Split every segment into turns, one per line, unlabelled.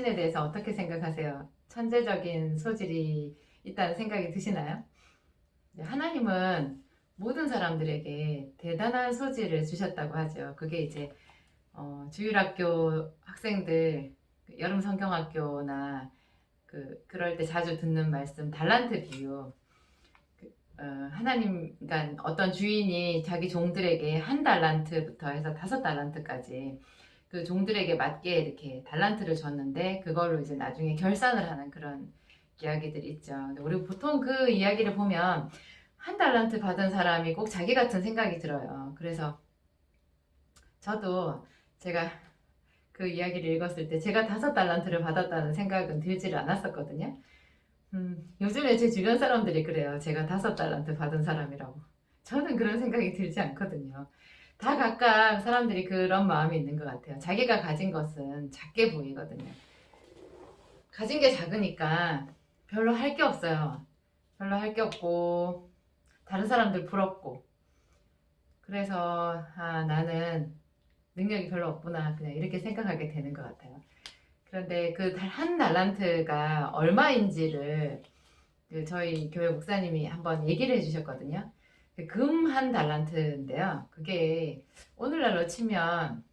자신에 대해서 어떻게 생각하세요? 천재적인 소질이 있다는 생각이 드시나요? 네, 하나님은 모든 사람들에게 대단한 소질을 주셨다고 하죠. 그게 이제 주일학교 학생들 여름 성경학교나 그럴 때 자주 듣는 말씀 달란트 비유. 하나님, 그러니까 어떤 주인이 자기 종들에게 한 달란트부터 해서 5달란트까지 그 종들에게 맞게 이렇게 달란트를 줬는데 그걸로 이제 나중에 결산을 하는 그런 이야기들이 있죠. 근데 우리 보통 그 이야기를 보면 한 달란트 받은 사람이 꼭 자기 같은 생각이 들어요. 그래서 저도 제가 그 이야기를 읽었을 때 제가 5달란트를 받았다는 생각은 들지를 않았었거든요. 요즘에 제 주변 사람들이 그래요. 제가 5달란트 받은 사람이라고. 저는 그런 생각이 들지 않거든요. 다 각각 사람들이 그런 마음이 있는 것 같아요. 자기가 가진 것은 작게 보이거든요. 가진 게 작으니까 별로 할 게 없어요. 별로 할 게 없고, 다른 사람들 부럽고. 그래서, 나는 능력이 별로 없구나. 그냥 이렇게 생각하게 되는 것 같아요. 그런데 그 한 달란트가 얼마인지를 저희 교회 목사님이 한번 얘기를 해주셨거든요. 금 한 달란트인데요. 그게 오늘날로 치면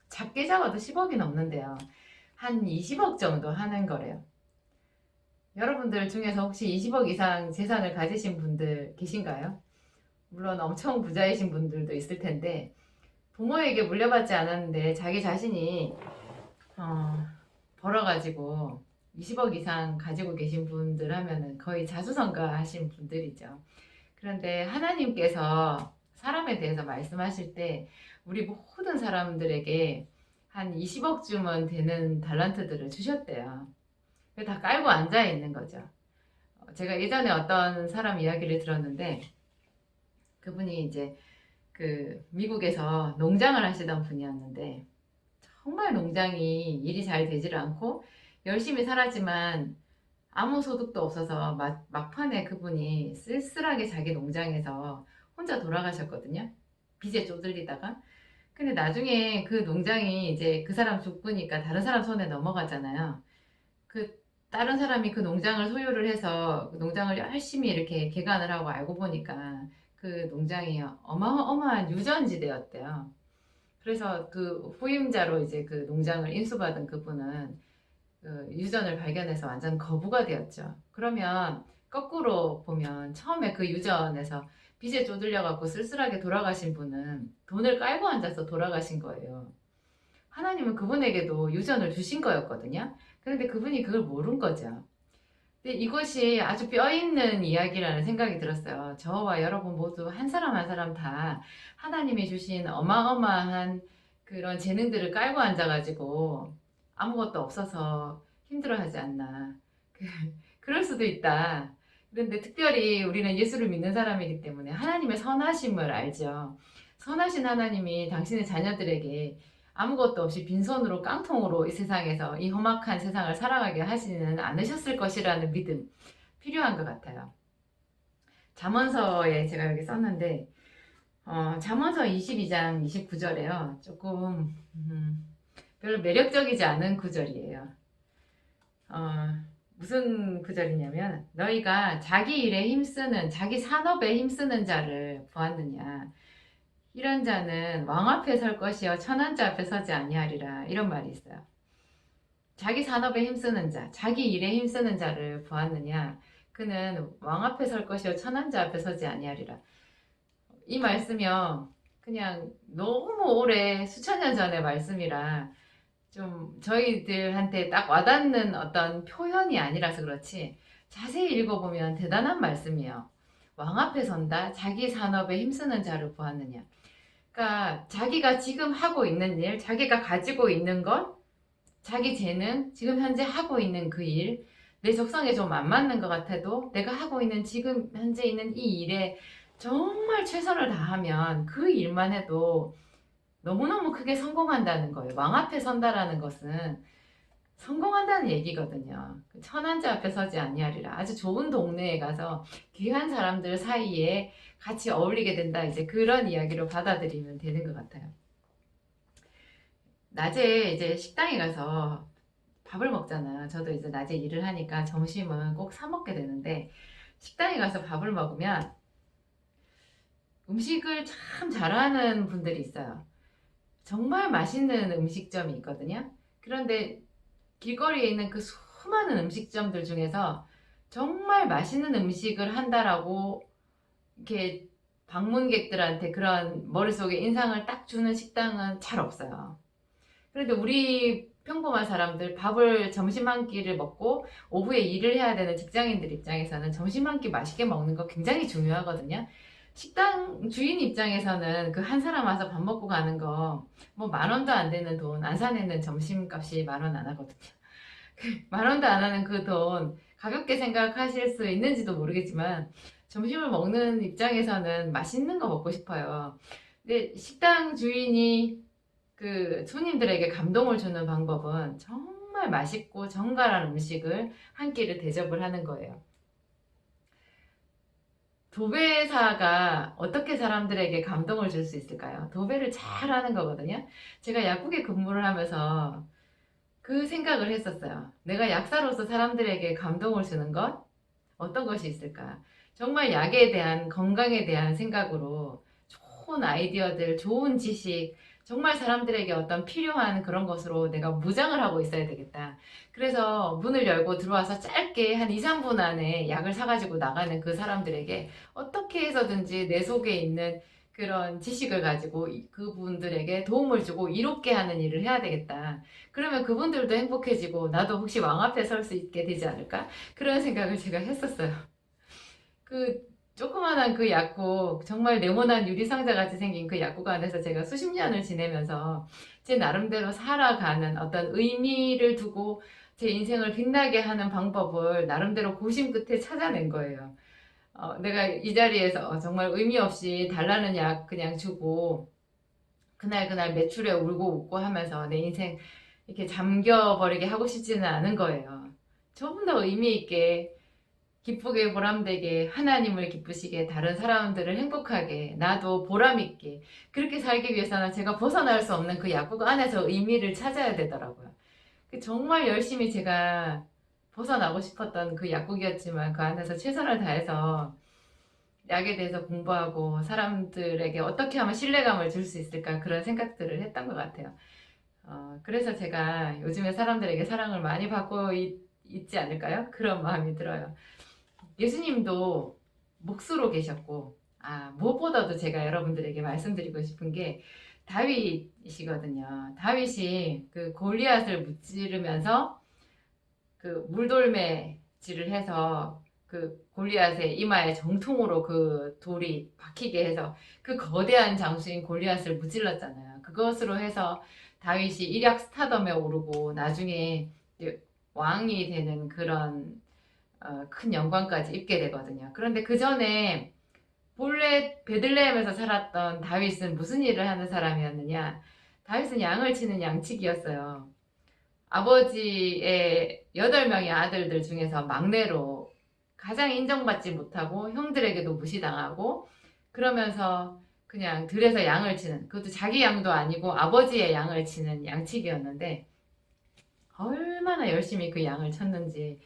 작게 잡아도 10억이 넘는데요. 한 20억 정도 하는 거래요. 여러분들 중에서 혹시 20억 이상 재산을 가지신 분들 계신가요? 물론 엄청 부자이신 분들도 있을 텐데 부모에게 물려받지 않았는데 자기 자신이 벌어가지고 20억 이상 가지고 계신 분들 하면은 거의 자수성가 하신 분들이죠. 그런데 하나님께서 사람에 대해서 말씀하실 때 우리 모든 사람들에게 한 20억 주면 되는 달란트들을 주셨대요. 다 깔고 앉아 있는 거죠. 제가 예전에 어떤 사람 이야기를 들었는데 그분이 이제 미국에서 농장을 하시던 분이었는데 정말 농장이 일이 잘 되지를 않고 열심히 살았지만 아무 소득도 없어서 막판에 그분이 쓸쓸하게 자기 농장에서 혼자 돌아가셨거든요. 빚에 쪼들리다가. 근데 나중에 그 농장이 이제 그 사람 죽으니까 다른 사람 손에 넘어가잖아요. 다른 사람이 그 농장을 소유를 해서 그 농장을 열심히 이렇게 개간을 하고 알고 보니까 그 농장이 어마어마한 유전지대였대요. 그래서 그 후임자로 이제 그 농장을 인수받은 그분은 그 유전을 발견해서 완전 거부가 되었죠. 그러면 거꾸로 보면 처음에 그 유전에서 빚에 쪼들려 갖고 쓸쓸하게 돌아가신 분은 돈을 깔고 앉아서 돌아가신 거예요. 하나님은 그분에게도 유전을 주신 거였거든요. 그런데 그분이 그걸 모른 거죠. 근데 이것이 아주 뼈있는 이야기라는 생각이 들었어요. 저와 여러분 모두 한 사람 한 사람 다 하나님이 주신 어마어마한 그런 재능들을 깔고 앉아가지고 아무것도 없어서 힘들어하지 않나. 그럴 수도 있다. 그런데 특별히 우리는 예수를 믿는 사람이기 때문에 하나님의 선하심을 알죠. 선하신 하나님이 당신의 자녀들에게 아무것도 없이 빈손으로 깡통으로 이 세상에서 이 험악한 세상을 살아가게 하시는 않으셨을 것이라는 믿음 필요한 것 같아요. 잠언서에 제가 여기 썼는데 잠언서 22장 29절에요. 조금 별로 매력적이지 않은 구절이에요. 무슨 구절이냐면 너희가 자기 일에 힘쓰는 자기 산업에 힘쓰는 자를 보았느냐 이런 자는 왕 앞에 설 것이요 천한 자 앞에 서지 아니하리라 이런 말이 있어요. 자기 산업에 힘쓰는 자, 자기 일에 힘쓰는 자를 보았느냐 그는 왕 앞에 설 것이요 천한 자 앞에 서지 아니하리라. 이 말씀이요 그냥 너무 오래 수천 년 전의 말씀이라 좀 저희들한테 딱 와닿는 어떤 표현이 아니라서 그렇지 자세히 읽어보면 대단한 말씀이에요. 왕 앞에 선다 자기 산업에 힘쓰는 자를 보았느냐. 그러니까 자기가 지금 하고 있는 일, 자기가 가지고 있는 것, 자기 재능, 지금 현재 하고 있는 그 일, 내 적성에 좀 안 맞는 것 같아도 내가 하고 있는 지금 현재 있는 이 일에 정말 최선을 다하면 그 일만 해도 너무너무 크게 성공한다는 거예요. 왕 앞에 선다라는 것은 성공한다는 얘기거든요. 천한 자 앞에 서지 아니하리라. 아주 좋은 동네에 가서 귀한 사람들 사이에 같이 어울리게 된다. 이제 그런 이야기로 받아들이면 되는 것 같아요. 낮에 이제 식당에 가서 밥을 먹잖아요. 저도 이제 낮에 일을 하니까 점심은 꼭 사 먹게 되는데 식당에 가서 밥을 먹으면 음식을 참 잘하는 분들이 있어요. 정말 맛있는 음식점이 있거든요. 그런데 길거리에 있는 그 수많은 음식점들 중에서 정말 맛있는 음식을 한다라고 이렇게 방문객들한테 그런 머릿속에 인상을 딱 주는 식당은 잘 없어요. 그런데 우리 평범한 사람들 밥을 점심 한 끼를 먹고 오후에 일을 해야 되는 직장인들 입장에서는 점심 한 끼 맛있게 먹는 거 굉장히 중요하거든요. 식당 주인 입장에서는 그 한 사람 와서 밥 먹고 가는 거 뭐 만 원도 안 되는 돈, 안산에는 점심값이 만 원 안 하거든요. 만 원도 안 하는 그 돈 가볍게 생각하실 수 있는지도 모르겠지만 점심을 먹는 입장에서는 맛있는 거 먹고 싶어요. 근데 식당 주인이 그 손님들에게 감동을 주는 방법은 정말 맛있고 정갈한 음식을 한 끼를 대접을 하는 거예요. 도배사가 어떻게 사람들에게 감동을 줄 수 있을까요? 도배를 잘 하는 거거든요. 제가 약국에 근무를 하면서 그 생각을 했었어요. 내가 약사로서 사람들에게 감동을 주는 것? 어떤 것이 있을까? 정말 약에 대한, 건강에 대한 생각으로 좋은 아이디어들, 좋은 지식, 정말 사람들에게 어떤 필요한 그런 것으로 내가 무장을 하고 있어야 되겠다. 그래서 문을 열고 들어와서 짧게 한 2, 3분 안에 약을 사가지고 나가는 그 사람들에게 어떻게 해서든지 내 속에 있는 그런 지식을 가지고 그분들에게 도움을 주고 이롭게 하는 일을 해야 되겠다. 그러면 그분들도 행복해지고 나도 혹시 왕 앞에 설 수 있게 되지 않을까? 그런 생각을 제가 했었어요. 그 조그만한 그 약국, 정말 네모난 유리상자 같이 생긴 그 약국 안에서 제가 수십 년을 지내면서 제 나름대로 살아가는 어떤 의미를 두고 제 인생을 빛나게 하는 방법을 나름대로 고심 끝에 찾아낸 거예요. 내가 이 자리에서 정말 의미 없이 달라는 약 그냥 주고 그날 매출에 울고 웃고 하면서 내 인생 이렇게 잠겨버리게 하고 싶지는 않은 거예요. 조금 더 의미 있게 기쁘게 보람되게 하나님을 기쁘시게 다른 사람들을 행복하게 나도 보람있게 그렇게 살기 위해서는 제가 벗어날 수 없는 그 약국 안에서 의미를 찾아야 되더라고요. 정말 열심히 제가 벗어나고 싶었던 그 약국이었지만 그 안에서 최선을 다해서 약에 대해서 공부하고 사람들에게 어떻게 하면 신뢰감을 줄 수 있을까 그런 생각들을 했던 것 같아요. 그래서 제가 요즘에 사람들에게 사랑을 많이 받고 있지 않을까요? 그런 마음이 들어요. 예수님도 목수로 계셨고, 무엇보다도 제가 여러분들에게 말씀드리고 싶은 게 다윗이시거든요. 다윗이 그 골리앗을 무찌르면서 그 물돌매질을 해서 그 골리앗의 이마에 정통으로 그 돌이 박히게 해서 그 거대한 장수인 골리앗을 무찔렀잖아요. 그것으로 해서 다윗이 일약 스타덤에 오르고 나중에 왕이 되는 그런 큰 영광까지 입게 되거든요. 그런데 그 전에 본래 베들레헴에서 살았던 다윗은 무슨 일을 하는 사람이었느냐? 다윗은 양을 치는 양치기였어요. 아버지의 8명의 아들들 중에서 막내로 가장 인정받지 못하고 형들에게도 무시당하고 그러면서 그냥 들에서 양을 치는 그것도 자기 양도 아니고 아버지의 양을 치는 양치기였는데 얼마나 열심히 그 양을 쳤는지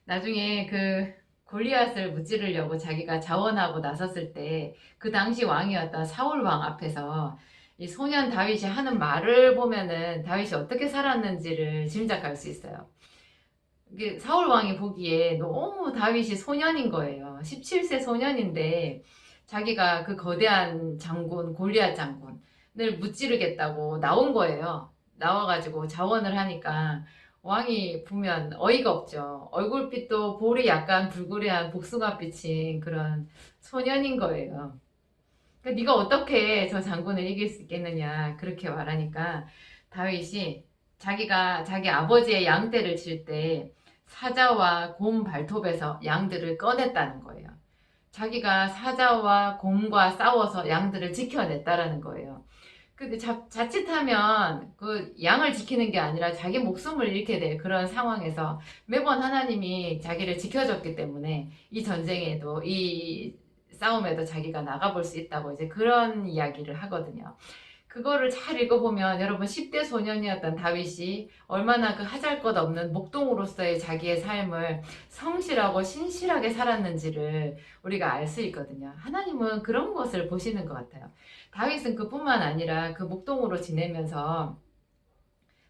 나중에 그 골리앗을 무찌르려고 자기가 자원하고 나섰을 때 그 당시 왕이었던 사울 왕 앞에서 이 소년 다윗이 하는 말을 보면은 다윗이 어떻게 살았는지를 짐작할 수 있어요. 이게 사울 왕이 보기에 너무 다윗이 소년인 거예요. 17세 소년인데 자기가 그 거대한 장군 골리앗 장군을 무찌르겠다고 나온 거예요. 나와가지고 자원을 하니까 왕이 보면 어이가 없죠. 얼굴빛도 볼이 약간 불그레한 복숭아빛인 그런 소년인 거예요. 그러니까 네가 어떻게 저 장군을 이길 수 있겠느냐 그렇게 말하니까 다윗이 자기가 자기 아버지의 양떼를 칠 때 사자와 곰 발톱에서 양들을 꺼냈다는 거예요. 자기가 사자와 곰과 싸워서 양들을 지켜냈다라는 거예요. 근데 자칫하면 그 양을 지키는 게 아니라 자기 목숨을 잃게 될 그런 상황에서 매번 하나님이 자기를 지켜줬기 때문에 이 전쟁에도 이 싸움에도 자기가 나가볼 수 있다고 이제 그런 이야기를 하거든요. 그거를 잘 읽어보면 여러분 10대 소년이었던 다윗이 얼마나 그 하잘것없는 목동으로서의 자기의 삶을 성실하고 신실하게 살았는지를 우리가 알 수 있거든요. 하나님은 그런 것을 보시는 것 같아요. 다윗은 그뿐만 아니라 그 목동으로 지내면서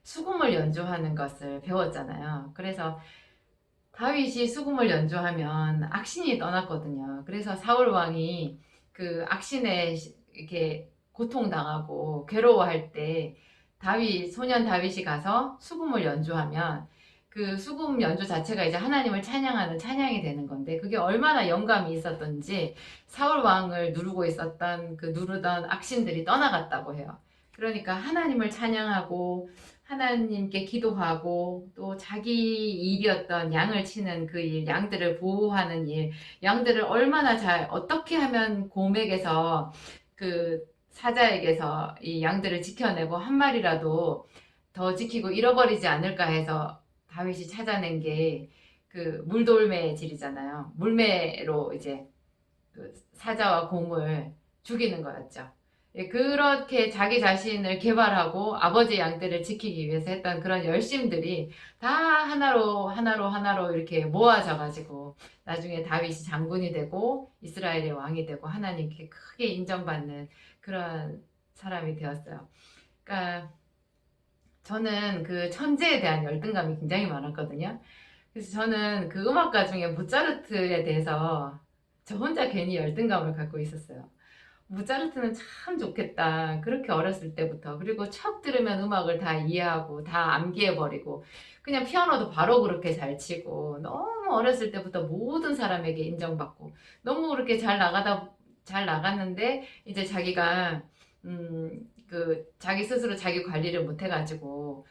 수금을 연주하는 것을 배웠잖아요. 그래서 다윗이 수금을 연주하면 악신이 떠났거든요. 그래서 사울 왕이 그 악신에 이렇게 고통당하고 괴로워할 때 소년 다윗이 가서 수금을 연주하면 그 수금 연주 자체가 이제 하나님을 찬양하는 찬양이 되는 건데 그게 얼마나 영감이 있었던지 사울 왕을 누르던 악신들이 떠나갔다고 해요. 그러니까 하나님을 찬양하고 하나님께 기도하고 또 자기 일이었던 양을 치는 그 일, 양들을 보호하는 일, 양들을 얼마나 어떻게 하면 고맥에서 그 사자에게서 이 양들을 지켜내고 한 마리라도 더 지키고 잃어버리지 않을까 해서 다윗이 찾아낸 게 그 물돌매질이잖아요. 물매로 이제 그 사자와 곰을 죽이는 거였죠. 예, 그렇게 자기 자신을 개발하고 아버지 양떼를 지키기 위해서 했던 그런 열심들이 다 하나로 이렇게 모아져 가지고 나중에 다윗이 장군이 되고 이스라엘의 왕이 되고 하나님께 크게 인정받는 그런 사람이 되었어요. 그러니까 저는 그 천재에 대한 열등감이 굉장히 많았거든요. 그래서 저는 그 음악가 중에 모차르트에 대해서 저 혼자 괜히 열등감을 갖고 있었어요. 모차르트는 참 좋겠다. 그렇게 어렸을 때부터. 그리고 척 들으면 음악을 다 이해하고 다 암기해버리고 그냥 피아노도 바로 그렇게 잘 치고 너무 어렸을 때부터 모든 사람에게 인정받고 너무 그렇게 잘 나갔는데 이제 자기가 자기 스스로 자기 관리를 못 해가지고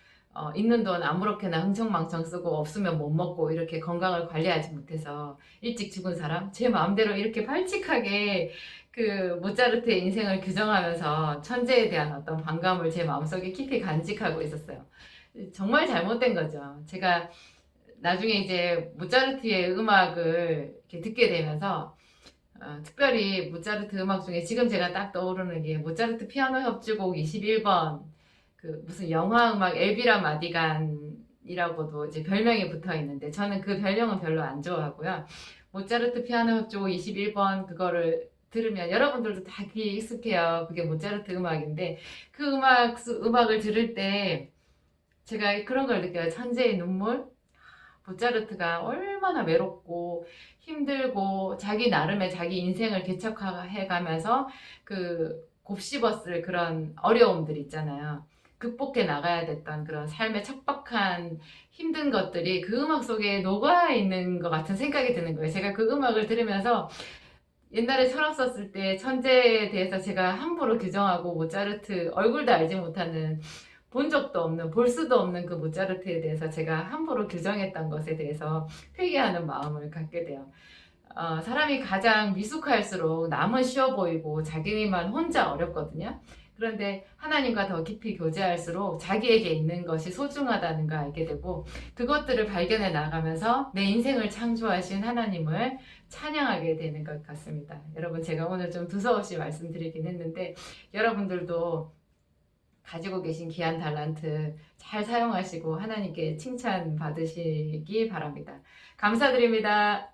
있는 돈 아무렇게나 흥청망청 쓰고 없으면 못 먹고 이렇게 건강을 관리하지 못해서 일찍 죽은 사람 제 마음대로 이렇게 발칙하게 그 모차르트의 인생을 규정하면서 천재에 대한 어떤 반감을 제 마음속에 깊이 간직하고 있었어요. 정말 잘못된 거죠. 제가 나중에 이제 모차르트의 음악을 이렇게 듣게 되면서 특별히 모차르트 음악 중에 지금 제가 딱 떠오르는 게 모차르트 피아노 협주곡 21번 그 무슨 영화 음악 엘비라 마디간이라고도 이제 별명이 붙어 있는데 저는 그 별명은 별로 안 좋아하고요. 모차르트 피아노 협주곡 21번 그거를 들으면 여러분들도 다 귀에 익숙해요. 그게 모차르트 음악인데 그 음악을 들을 때 제가 그런 걸 느껴요. 천재의 눈물. 모차르트가 얼마나 외롭고 힘들고 자기 나름의 자기 인생을 개척해 가면서 그 곱씹었을 그런 어려움들 있잖아요. 극복해 나가야 됐던 그런 삶의 척박한 힘든 것들이 그 음악 속에 녹아 있는 것 같은 생각이 드는 거예요. 제가 그 음악을 들으면서 옛날에 철학 썼을 때 천재에 대해서 제가 함부로 규정하고 모차르트 얼굴도 알지 못하는 본 적도 없는 볼 수도 없는 그 모차르트에 대해서 제가 함부로 규정했던 것에 대해서 회개하는 마음을 갖게 돼요. 사람이 가장 미숙할수록 남은 쉬워 보이고 자기만 혼자 어렵거든요. 그런데 하나님과 더 깊이 교제할수록 자기에게 있는 것이 소중하다는 걸 알게 되고 그것들을 발견해 나가면서 내 인생을 창조하신 하나님을 찬양하게 되는 것 같습니다. 여러분 제가 오늘 좀 두서없이 말씀드리긴 했는데 여러분들도 가지고 계신 귀한 달란트 잘 사용하시고 하나님께 칭찬 받으시기 바랍니다. 감사드립니다.